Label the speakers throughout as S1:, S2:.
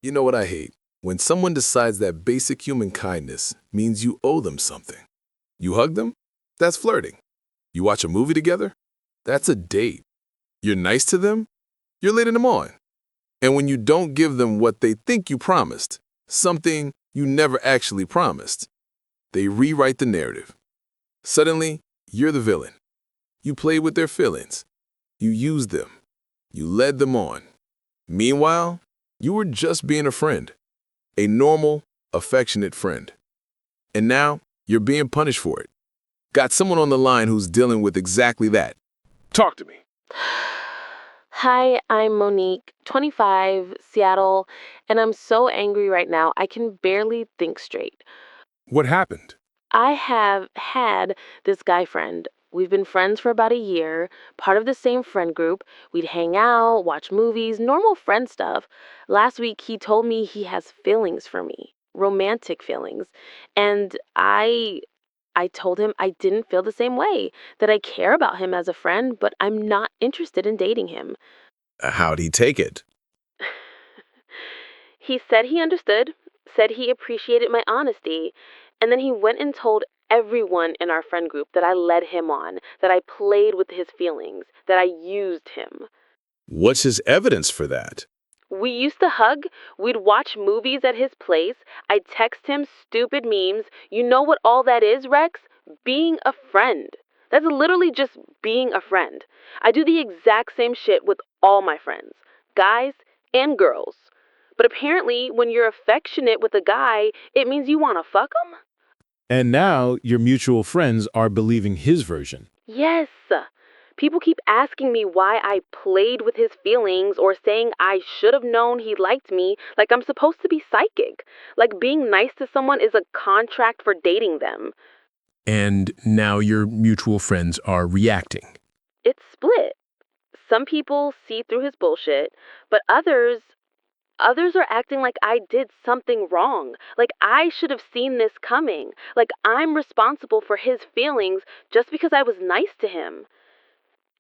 S1: You know what I hate? When someone decides that basic human kindness means you owe them something. You hug them? That's flirting. You watch a movie together? That's a date. You're nice to them? You're leading them on. And when you don't give them what they think you promised, something you never actually promised, they rewrite the narrative. Suddenly, you're the villain. You played with their feelings. You used them. You led them on. Meanwhile, you were just being a friend. A normal, affectionate friend. And now, you're being punished for it. Got someone on the line who's dealing with exactly that. Talk to me.
S2: Hi, I'm Monique, 25, Seattle, and I'm so angry right now I can barely think straight.
S1: What happened?
S2: I have had this guy friend. We've been friends for about a year, part of the same friend group. We'd hang out, watch movies, normal friend stuff. Last week, he told me he has feelings for me, romantic feelings. And I told him I didn't feel the same way, that I care about him as a friend, but I'm not interested in dating him.
S1: How'd he take it?
S2: He said he understood, said he appreciated my honesty, and then he went and told everyone in our friend group that I led him on, that I played with his feelings, that I used him.
S1: What's his evidence for that?
S2: We used to hug, we'd watch movies at his place, I'd text him stupid memes. You know what all that is, Rex? Being a friend. That's literally just being a friend. I do the exact same shit with all my friends, guys and girls. But apparently, when you're affectionate with a guy, it means you want to fuck him?
S3: And now your mutual friends are believing his version.
S2: Yes. People keep asking me why I played with his feelings or saying I should have known he liked me, like I'm supposed to be psychic. Like being nice to someone is a contract for dating them.
S4: And now your mutual friends are reacting.
S2: It's split. Some people see through his bullshit, but others are acting like I did something wrong. Like I should have seen this coming. Like I'm responsible for his feelings just because I was nice to him.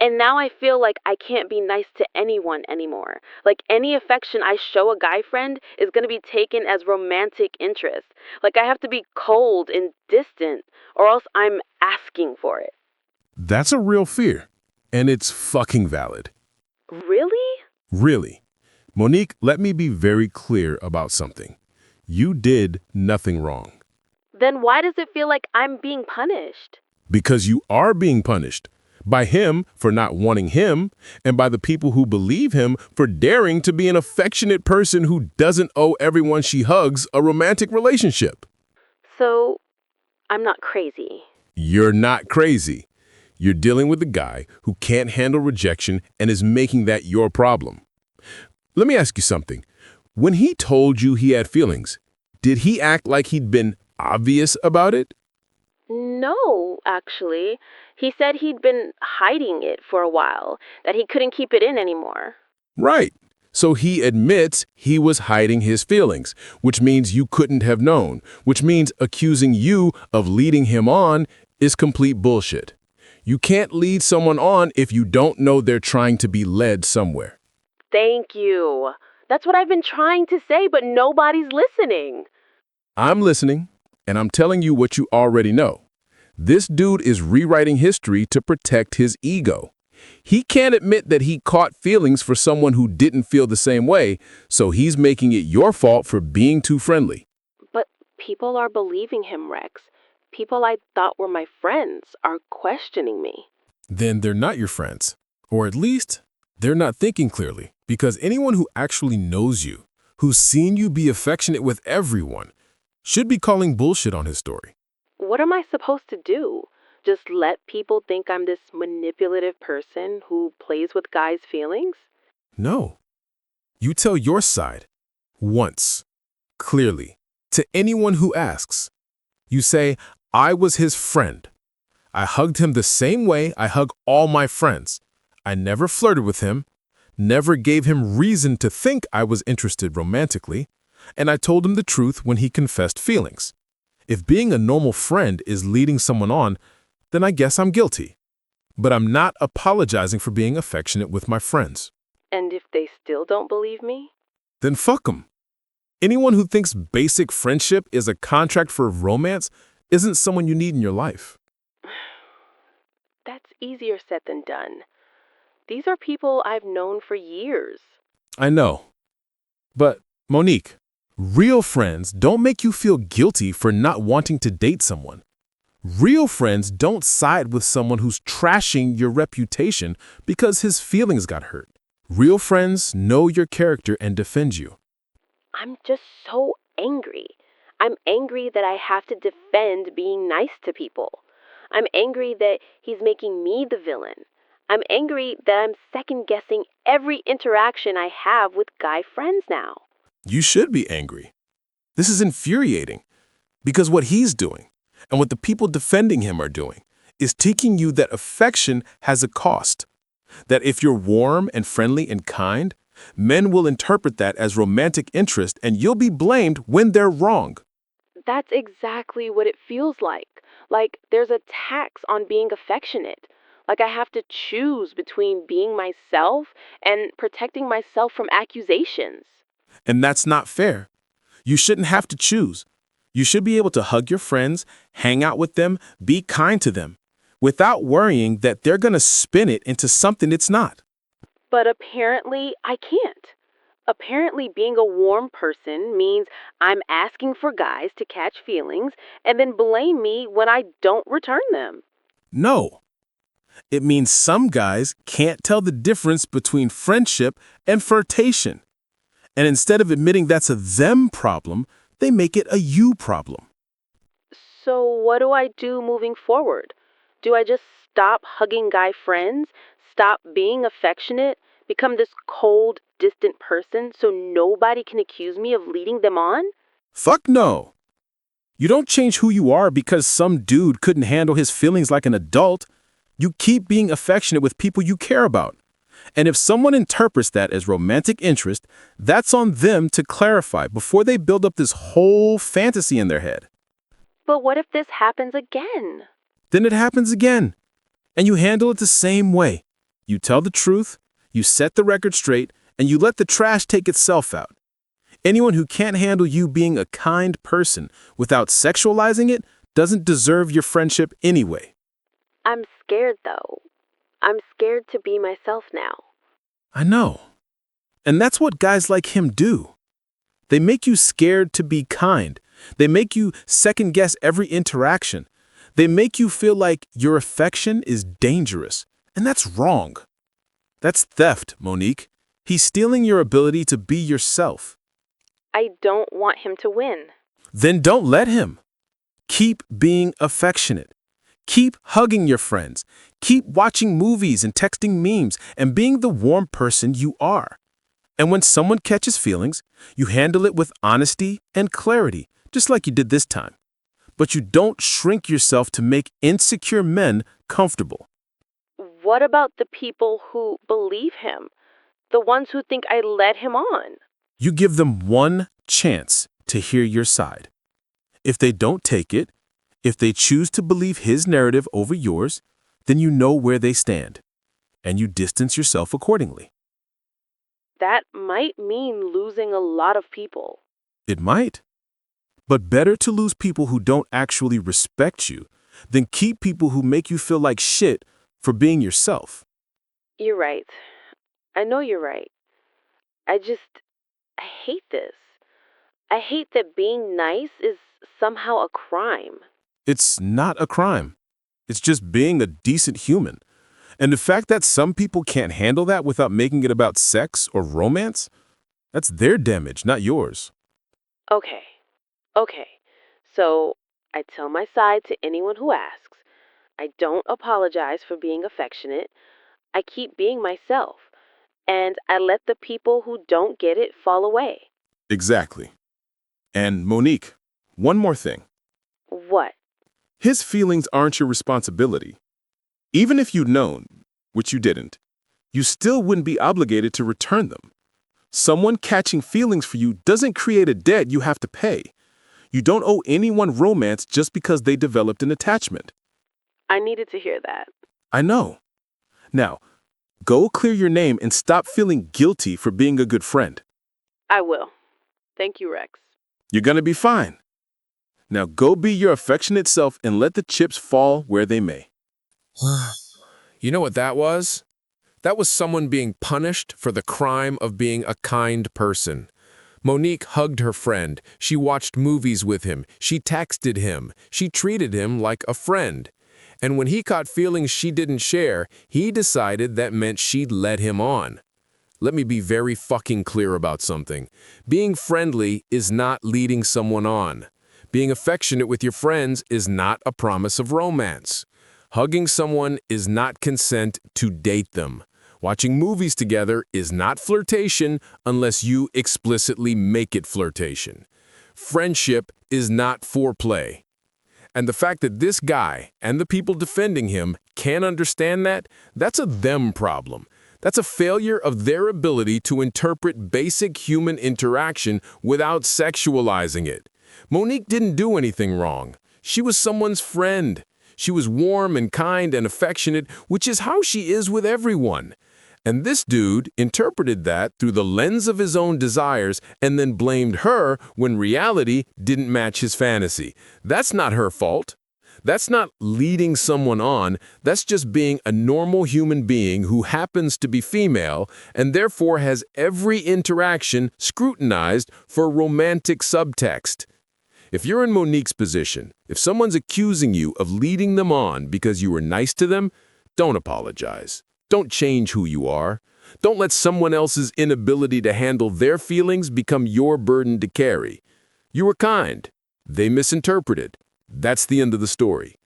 S2: And now I feel like I can't be nice to anyone anymore. Like any affection I show a guy friend is going to be taken as romantic interest. Like I have to be cold and distant, or else I'm asking for it.
S4: That's a real fear. And it's fucking valid.
S2: Really?
S4: Really. Monique, let me be very clear about something. You did nothing wrong.
S2: Then why does it feel like I'm being punished?
S4: Because you are being punished. By him for not wanting him, and by the people who believe him for daring to be an affectionate person who doesn't owe everyone she hugs a romantic relationship.
S2: So, I'm not crazy.
S4: You're not crazy. You're dealing with a guy who can't handle rejection and is making that your problem. Let me ask you something. When he told you he had feelings, did he act like he'd been obvious about it?
S2: No, actually. He said he'd been hiding it for a while, that he couldn't keep it in anymore.
S4: Right. So he admits he was hiding his feelings, which means you couldn't have known, which means accusing you of leading him on is complete bullshit. You can't lead someone on if you don't know they're trying to be led somewhere.
S2: Thank you. That's what I've been trying to say, but nobody's listening.
S4: I'm listening, and I'm telling you what you already know. This dude is rewriting history to protect his ego. He can't admit that he caught feelings for someone who didn't feel the same way, so he's making it your fault for being too friendly.
S2: But people are believing him, Rex. People I thought were my friends are questioning me.
S4: Then they're not your friends. Or at least, they're not thinking clearly. Because anyone who actually knows you, who's seen you be affectionate with everyone, should be calling bullshit on his story.
S2: What am I supposed to do? Just let people think I'm this manipulative person who plays with guys' feelings?
S4: No. You tell your side. Once. Clearly. To anyone who asks. You say, I was his friend. I hugged him the same way I hug all my friends. I never flirted with him, never gave him reason to think I was interested romantically, and I told him the truth when he confessed feelings. If being a normal friend is leading someone on, then I guess I'm guilty. But I'm not apologizing for being affectionate with my friends.
S2: And if they still don't believe me?
S4: Then fuck 'em. Anyone who thinks basic friendship is a contract for romance isn't someone you need in your life.
S2: That's easier said than done. These are people I've known for years.
S4: I know. But, Monique, real friends don't make you feel guilty for not wanting to date someone. Real friends don't side with someone who's trashing your reputation because his feelings got hurt. Real friends know your character and defend you.
S2: I'm just so angry. I'm angry that I have to defend being nice to people. I'm angry that he's making me the villain. I'm angry that I'm second guessing every interaction I have with guy friends now.
S4: You should be angry. This is infuriating because what he's doing and what the people defending him are doing is teaching you that affection has a cost. That if you're warm and friendly and kind, men will interpret that as romantic interest and you'll be blamed when they're wrong.
S2: That's exactly what it feels like. Like there's a tax on being affectionate. Like I have to choose between being myself and protecting myself from accusations.
S4: And that's not fair. You shouldn't have to choose. You should be able to hug your friends, hang out with them, be kind to them, without worrying that they're going to spin it into something it's not.
S2: But apparently, I can't. Apparently, being a warm person means I'm asking for guys to catch feelings and then blame me when I don't return them.
S4: No. It means some guys can't tell the difference between friendship and flirtation. And instead of admitting that's a them problem, they make it a you problem.
S2: So, what do I do moving forward? Do I just stop hugging guy friends, stop being affectionate, become this cold, distant person so nobody can accuse me of leading them on?
S4: Fuck no. You don't change who you are because some dude couldn't handle his feelings like an adult. You keep being affectionate with people you care about. And if someone interprets that as romantic interest, that's on them to clarify before they build up this whole fantasy in their head.
S2: But what if this happens again?
S4: Then it happens again. And you handle it the same way. You tell the truth, you set the record straight, and you let the trash take itself out. Anyone who can't handle you being a kind person without sexualizing it doesn't deserve your friendship anyway.
S2: I'm scared, though. I'm scared to be myself now.
S4: I know. And that's what guys like him do. They make you scared to be kind. They make you second guess every interaction. They make you feel like your affection is dangerous. And that's wrong. That's theft, Monique. He's stealing your ability to be yourself.
S2: I don't want him to win.
S4: Then don't let him. Keep being affectionate. Keep hugging your friends. Keep watching movies and texting memes and being the warm person you are. And when someone catches feelings, you handle it with honesty and clarity, just like you did this time. But you don't shrink yourself to make insecure men comfortable.
S2: What about the people who believe him? The ones who think I led him on?
S4: You give them one chance to hear your side. If they don't take it, if they choose to believe his narrative over yours, then you know where they stand, and you distance yourself accordingly.
S2: That might mean losing a lot of people.
S4: It might. But better to lose people who don't actually respect you than keep people who make you feel like shit for being yourself.
S2: You're right. I know you're right. I hate this. I hate that being nice is somehow a crime.
S4: It's not a crime. It's just being a decent human. And the fact that some people can't handle that without making it about sex or romance, that's their damage, not yours.
S2: Okay. So I tell my side to anyone who asks. I don't apologize for being affectionate. I keep being myself. And I let the people who don't get it fall away.
S1: Exactly. And Monique, one more thing.
S2: What?
S1: His feelings aren't your responsibility. Even if you'd known, which you didn't, you still wouldn't be obligated to return them. Someone catching feelings for you doesn't create a debt you have to pay. You don't owe anyone romance just because they developed an attachment.
S2: I needed to hear that.
S1: I know. Now, go clear your name and stop feeling guilty for being a good friend.
S2: I will. Thank you, Rex.
S1: You're gonna be fine. Now go be your affectionate self and let the chips fall where they may.
S4: You know what that was? That was someone being punished for the crime of being a kind person. Monique hugged her friend. She watched movies with him. She texted him. She treated him like a friend. And when he caught feelings she didn't share, he decided that meant she'd let him on. Let me be very fucking clear about something. Being friendly is not leading someone on. Being affectionate with your friends is not a promise of romance. Hugging someone is not consent to date them. Watching movies together is not flirtation unless you explicitly make it flirtation. Friendship is not foreplay. And the fact that this guy and the people defending him can't understand that, that's a them problem. That's a failure of their ability to interpret basic human interaction without sexualizing it. Monique didn't do anything wrong. She was someone's friend. She was warm and kind and affectionate, which is how she is with everyone. And this dude interpreted that through the lens of his own desires and then blamed her when reality didn't match his fantasy. That's not her fault. That's not leading someone on. That's just being a normal human being who happens to be female and therefore has every interaction scrutinized for romantic subtext. If you're in Monique's position, if someone's accusing you of leading them on because you were nice to them, don't apologize. Don't change who you are. Don't let someone else's inability to handle their feelings become your burden to carry. You were kind. They misinterpreted. That's the end of the story.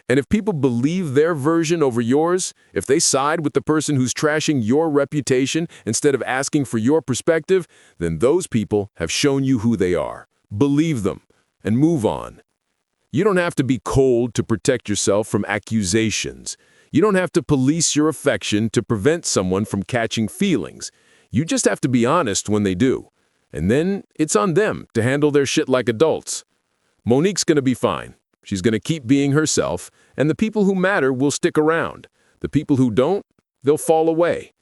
S4: And if people believe their version over yours, if they side with the person who's trashing your reputation instead of asking for your perspective, then those people have shown you who they are. Believe them and move on. You don't have to be cold to protect yourself from accusations. You don't have to police your affection to prevent someone from catching feelings. You just have to be honest when they do. And then it's on them to handle their shit like adults. Monique's gonna be fine. She's gonna keep being herself, and the people who matter will stick around. The people who don't, they'll fall away.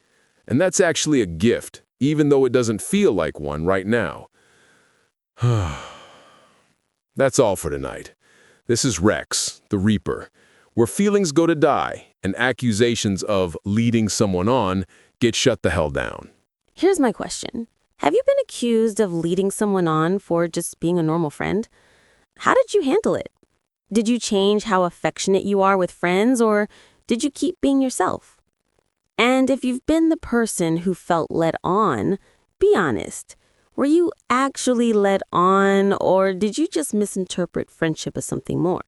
S4: And that's actually a gift, even though it doesn't feel like one right now. That's all for tonight. This is Rex, the Reaper, where feelings go to die and accusations of leading someone on get shut the hell down.
S2: Here's my question. Have you been accused of leading someone on for just being a normal friend? How did you handle it? Did you change how affectionate you are with friends, or did you keep being yourself? And if you've been the person who felt led on, be honest. Were you actually led on, or did you just misinterpret friendship as something more?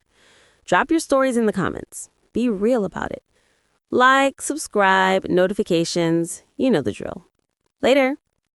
S2: Drop your stories in the comments. Be real about it. Like, subscribe, notifications, you know the drill. Later.